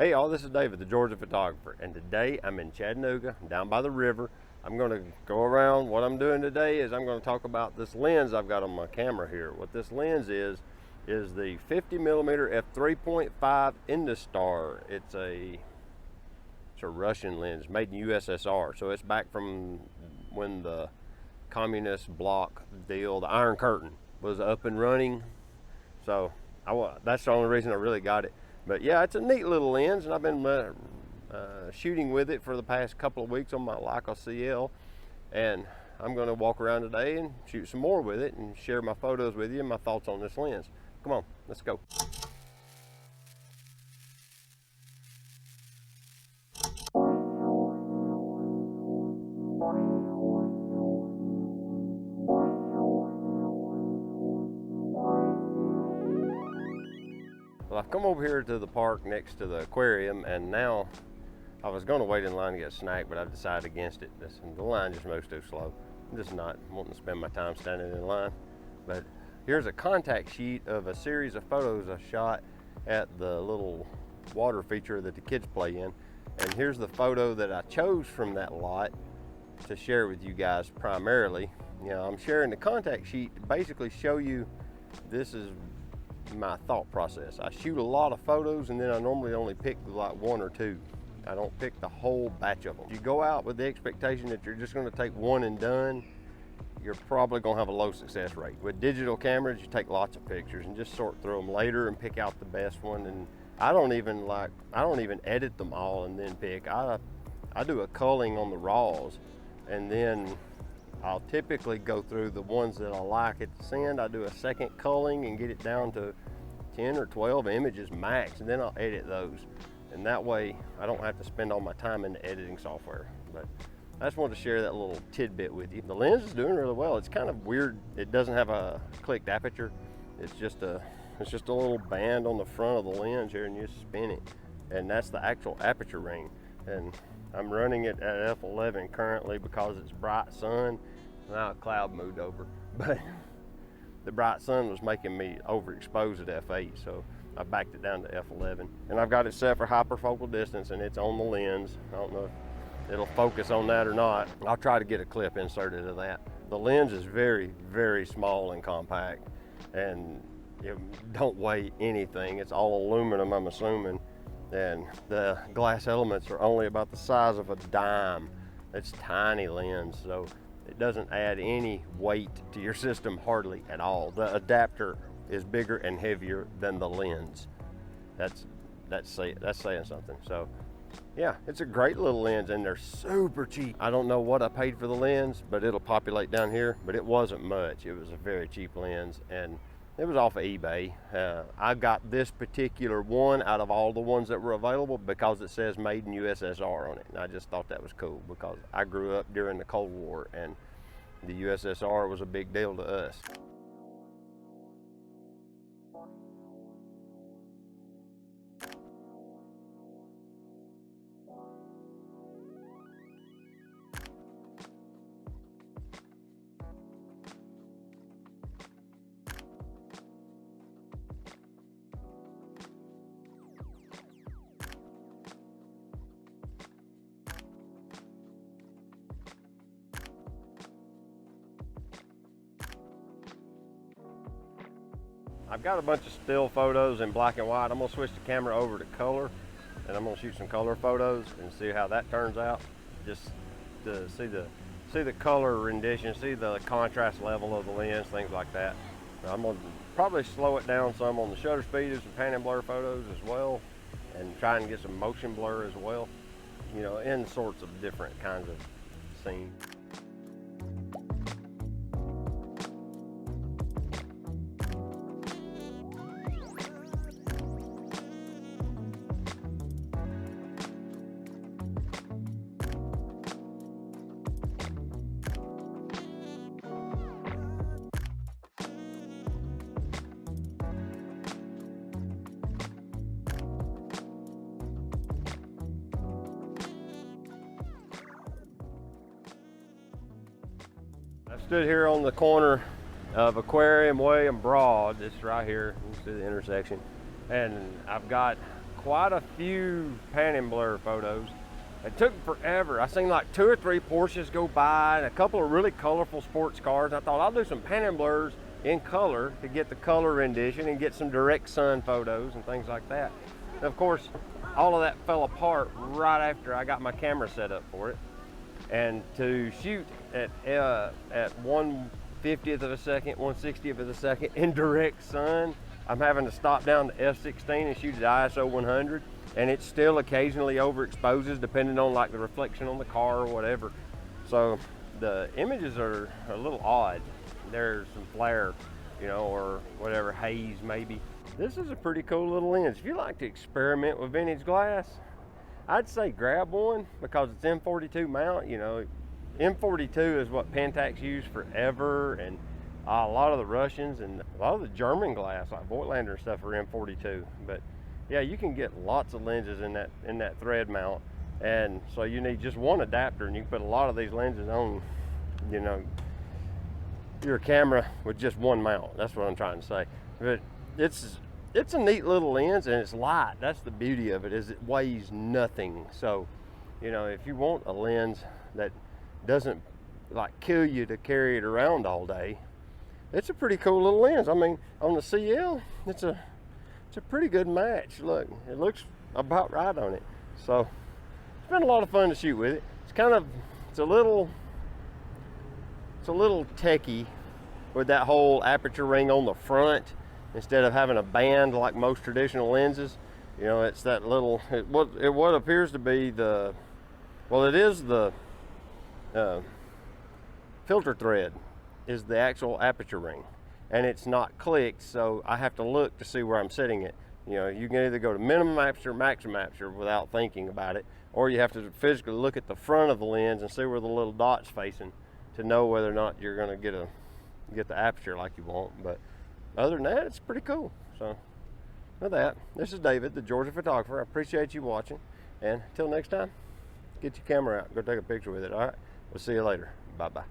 Hey y'all, this is David, the Georgia photographer, and today I'm in Chattanooga, down by the river. I'm going to go around. What I'm doing today is I'm going to talk about this lens I've got on my camera here. What this lens is the 50mm f3.5 Industar. It's a Russian lens made in USSR, so it's back from when the communist bloc deal, the Iron Curtain, was up and running. So that's the only reason I really got it. But yeah, it's a neat little lens, and I've been shooting with it for the past couple of weeks on my Leica CL, and I'm going to walk around today and shoot some more with it and share my photos with you and my thoughts on this lens. Come on, let's go. Well, I've come over here to the park next to the aquarium, and now I was going to wait in line to get a snack, but I've decided against it. The line just moves too slow. I'm just not wanting to spend my time standing in line. But here's a contact sheet of a series of photos I shot at the little water feature that the kids play in. And here's the photo that I chose from that lot to share with you guys primarily. You know, I'm sharing the contact sheet to basically show you this is my thought process. I shoot a lot of photos, and then I normally only pick like one or two. I don't pick the whole batch of them. If you go out with the expectation that you're just going to take one and done, you're probably going to have a low success rate. With digital cameras, you take lots of pictures and just sort through them later and pick out the best one. And I don't even edit them all and then pick. I do a culling on the raws, and then I'll typically go through the ones that I like at the send. I do a second culling and get it down to 10 or 12 images max, and then I'll edit those. And that way I don't have to spend all my time in the editing software. But I just wanted to share that little tidbit with you. The lens is doing really well. It's kind of weird. It doesn't have a clicked aperture. It's just a little band on the front of the lens here, and you just spin it. And that's the actual aperture ring. And I'm running it at f11 currently because it's bright sun. Now a cloud moved over, but the bright sun was making me overexposed at f8, so I backed it down to f11. And I've got it set for hyperfocal distance, and it's on the lens. I don't know if it'll focus on that or not. I'll try to get a clip inserted of that. The lens is very, very small and compact, and it don't weigh anything. It's all aluminum, I'm assuming. And the glass elements are only about the size of a dime. It's tiny lens, so it doesn't add any weight to your system hardly at all. The adapter is bigger and heavier than the lens. That's saying something. So yeah, it's a great little lens, and they're super cheap. I don't know what I paid for the lens, but it'll populate down here, but it wasn't much. It was a very cheap lens, and it was off of eBay. I got this particular one out of all the ones that were available because it says made in USSR on it. And I just thought that was cool because I grew up during the Cold War, and the USSR was a big deal to us. I've got a bunch of still photos in black and white. I'm gonna switch the camera over to color, and I'm gonna shoot some color photos and see how that turns out. Just to see the color rendition, see the contrast level of the lens, things like that. I'm gonna probably slow it down some on the shutter speed of some pan and blur photos as well, and try and get some motion blur as well. You know, in sorts of different kinds of scenes. I stood here on the corner of Aquarium Way and Broad. It's right here. You can see the intersection. And I've got quite a few pan and blur photos. It took forever. I seen like 2 or 3 Porsches go by and a couple of really colorful sports cars. I thought I'll do some pan and blurs in color to get the color rendition and get some direct sun photos and things like that. And of course, all of that fell apart right after I got my camera set up for it. And to shoot at 1/50th of a second, 1/60th of a second in direct sun, I'm having to stop down to f/16 and shoot at ISO 100, and it still occasionally overexposes depending on like the reflection on the car or whatever. So the images are a little odd. There's some flare, you know, or whatever, haze maybe. This is a pretty cool little lens. If you like to experiment with vintage glass, I'd say grab one because it's M42 mount. You know, M42 is what Pentax used forever, and a lot of the Russians and a lot of the German glass, like Voigtlander and stuff, are M42. But yeah, you can get lots of lenses in that thread mount, and so you need just one adapter, and you can put a lot of these lenses on, you know, your camera with just one mount. That's what I'm trying to say. But it's a neat little lens, and it's light. That's the beauty of it, is it weighs nothing. So, you know, if you want a lens that doesn't like kill you to carry it around all day, it's a pretty cool little lens. I mean, on the CL, it's a pretty good match. Look, it looks about right on it. So it's been a lot of fun to shoot with it. It's a little techie with that whole aperture ring on the front instead of having a band like most traditional lenses. You know, it's that little, what appears to be the, well, it is the filter thread is the actual aperture ring, and it's not clicked, so I have to look to see where I'm setting it. You know, you can either go to minimum aperture, maximum aperture without thinking about it, or you have to physically look at the front of the lens and see where the little dot's facing to know whether or not you're going to get the aperture like you want. But other than that, it's pretty cool. So with that, this is David, the Georgia photographer. I appreciate you watching, and until next time, get your camera out, go take a picture with it. All right, we'll see you later. Bye bye.